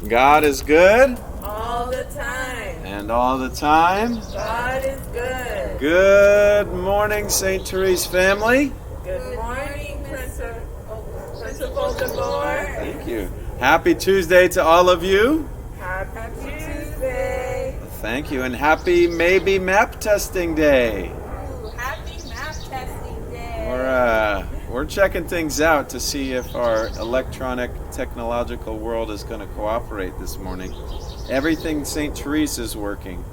God is good. All the time. And all the time. God is good. Good morning, St. Therese family. Good morning, Principal DeBoer. Thank you. Happy Tuesday to all of you. Happy Tuesday. Thank you. And happy maybe map testing day. Happy map testing day. We're checking things out to see if our electronic technological world is going to cooperate this morning. Everything St. Therese is working,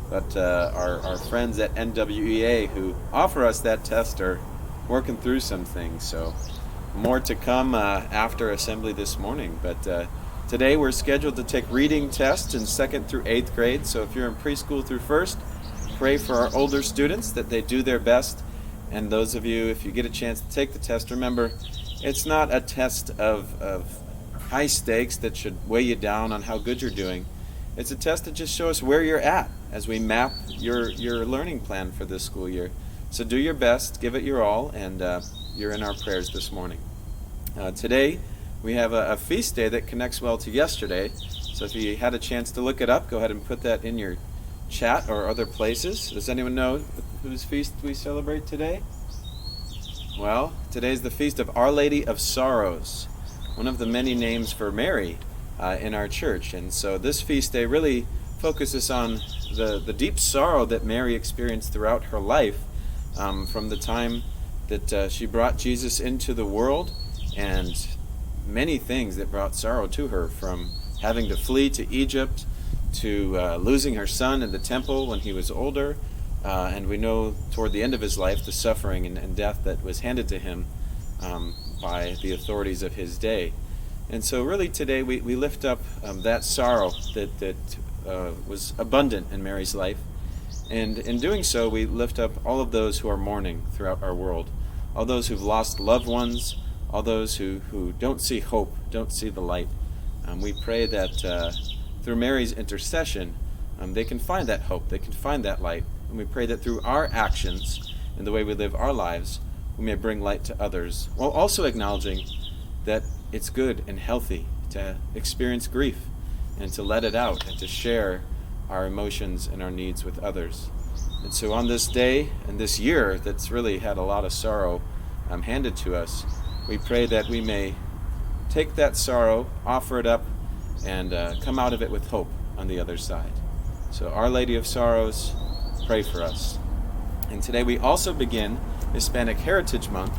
but our friends at NWEA who offer us that test are working through some things. So more to come after assembly this morning. But today we're scheduled to take reading tests in 2nd through 8th grade. So if you're in preschool through 1st, pray for our older students that they do their best. And those of you, if you get a chance to take the test, remember, it's not a test of high stakes that should weigh you down on how good you're doing. It's a test that just shows us where you're at as we map your learning plan for this school year. So do your best, give it your all, and you're in our prayers this morning. Today, we have a feast day that connects well to yesterday. So if you had a chance to look it up, go ahead and put that in your chat or other places. Does anyone know whose feast we celebrate today? Well, today's the feast of Our Lady of Sorrows, one of the many names for Mary in our church. And so this feast day really focuses on the deep sorrow that Mary experienced throughout her life, from the time that she brought Jesus into the world, and many things that brought sorrow to her, from having to flee to Egypt, to losing her son in the temple when he was older, and we know toward the end of his life the suffering and death that was handed to him by the authorities of his day. And so really today we lift up that sorrow that was abundant in Mary's life, and in doing so we lift up all of those who are mourning throughout our world, all those who've lost loved ones, all those who don't see hope, don't see the light. We pray that through Mary's intercession, they can find that hope, they can find that light. And we pray that through our actions and the way we live our lives, we may bring light to others, while also acknowledging that it's good and healthy to experience grief and to let it out and to share our emotions and our needs with others. And so on this day and this year that's really had a lot of sorrow handed to us, we pray that we may take that sorrow, offer it up, and come out of it with hope on the other side. So Our Lady of Sorrows, pray for us. And today we also begin Hispanic Heritage Month,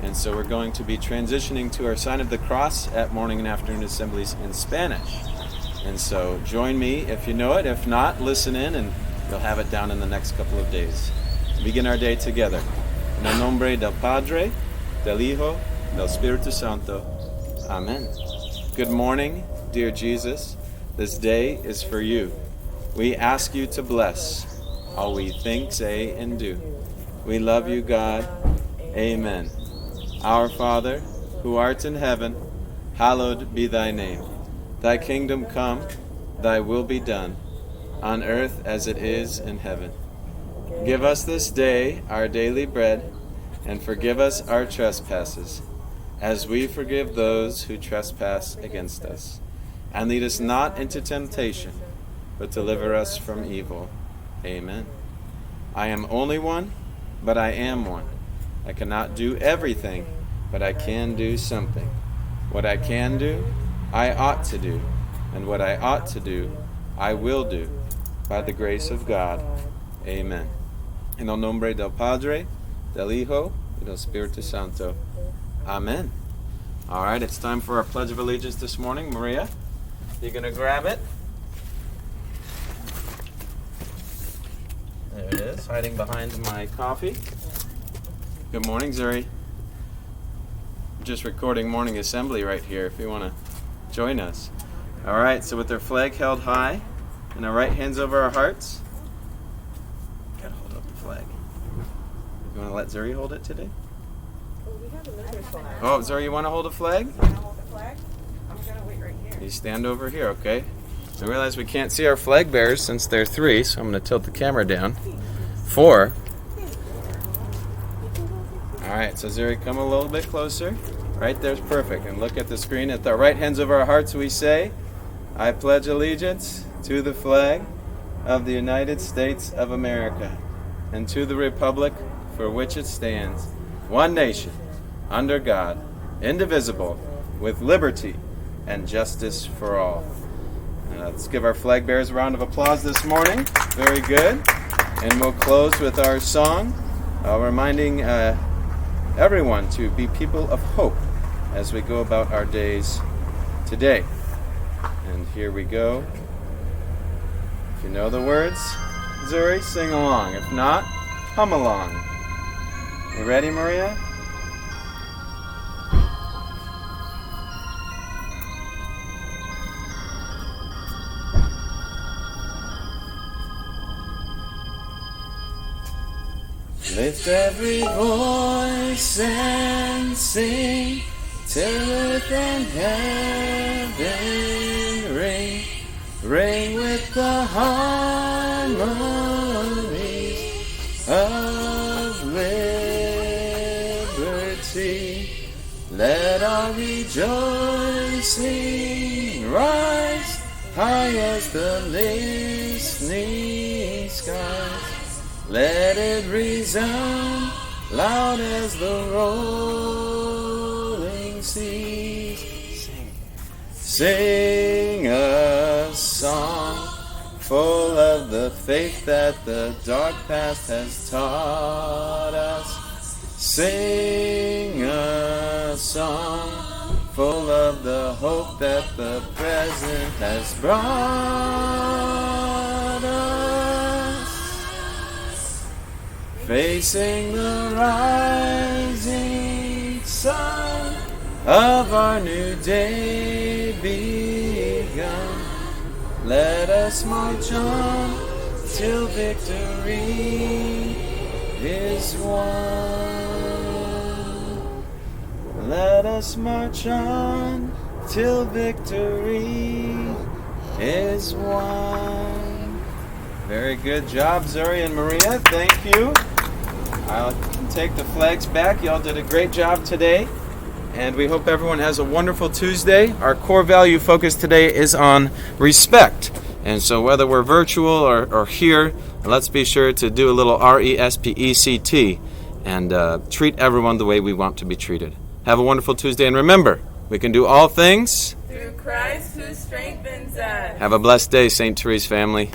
and so we're going to be transitioning to our Sign of the Cross at morning and afternoon assemblies in Spanish. And so join me if you know it. If not, listen in and you'll have it down in the next couple of days. We begin our day together. En el nombre del Padre, del Hijo, del Espíritu Santo. Amen. Good morning, dear Jesus. This day is for you. We ask you to bless all we think, say, and do. We love you, God. Amen. Our Father, who art in heaven, hallowed be thy name. Thy kingdom come, thy will be done, on earth as it is in heaven. Give us this day our daily bread, and forgive us our trespasses, as we forgive those who trespass against us. And lead us not into temptation, but deliver us from evil. Amen. I am only one, but I am one. I cannot do everything, but I can do something. What I can do, I ought to do. And what I ought to do, I will do. By the grace of God. Amen. En el nombre del Padre, del Hijo, y del Espíritu Santo. Amen. All right, it's time for our Pledge of Allegiance this morning. Maria, you going to grab it? There it is, hiding behind my coffee. Good morning, Zuri. I'm just recording morning assembly right here if you want to join us. All right, so with our flag held high and our right hands over our hearts, gotta hold up the flag. You want to let Zuri hold it today? Oh, Zuri, you want to hold a flag? You want to hold the flag? I'm going to wait right here. You stand over here, okay? I realize we can't see our flag bearers since they're 3, so I'm going to tilt the camera down. 4. All right, so Zuri, come a little bit closer. Right there's perfect. And look at the screen. At the right hands of our hearts we say, I pledge allegiance to the flag of the United States of America and to the republic for which it stands, one nation, under God, indivisible, with liberty and justice for all. Let's give our flag bearers a round of applause this morning. Very good. And we'll close with our song, reminding everyone to be people of hope as we go about our days today. And here we go. If you know the words, Zuri, sing along. If not, hum along. You ready, Maria? Lift every voice and sing till earth and heaven ring. Ring with the harmonies of liberty. Let our rejoicing rise high as the listening skies. Let it resound loud as the rolling seas. Sing a song full of the faith that the dark past has taught us. Sing a song full of the hope that the present has brought us. Facing the rising sun of our new day begun, let us march on till victory is won. Let us march on till victory is won. Very good job, Zuri and Maria. Thank you. I can take the flags back. Y'all did a great job today. And we hope everyone has a wonderful Tuesday. Our core value focus today is on respect. And so whether we're virtual or here, let's be sure to do a little RESPECT and treat everyone the way we want to be treated. Have a wonderful Tuesday. And remember, we can do all things through Christ who strengthens us. Have a blessed day, St. Therese family.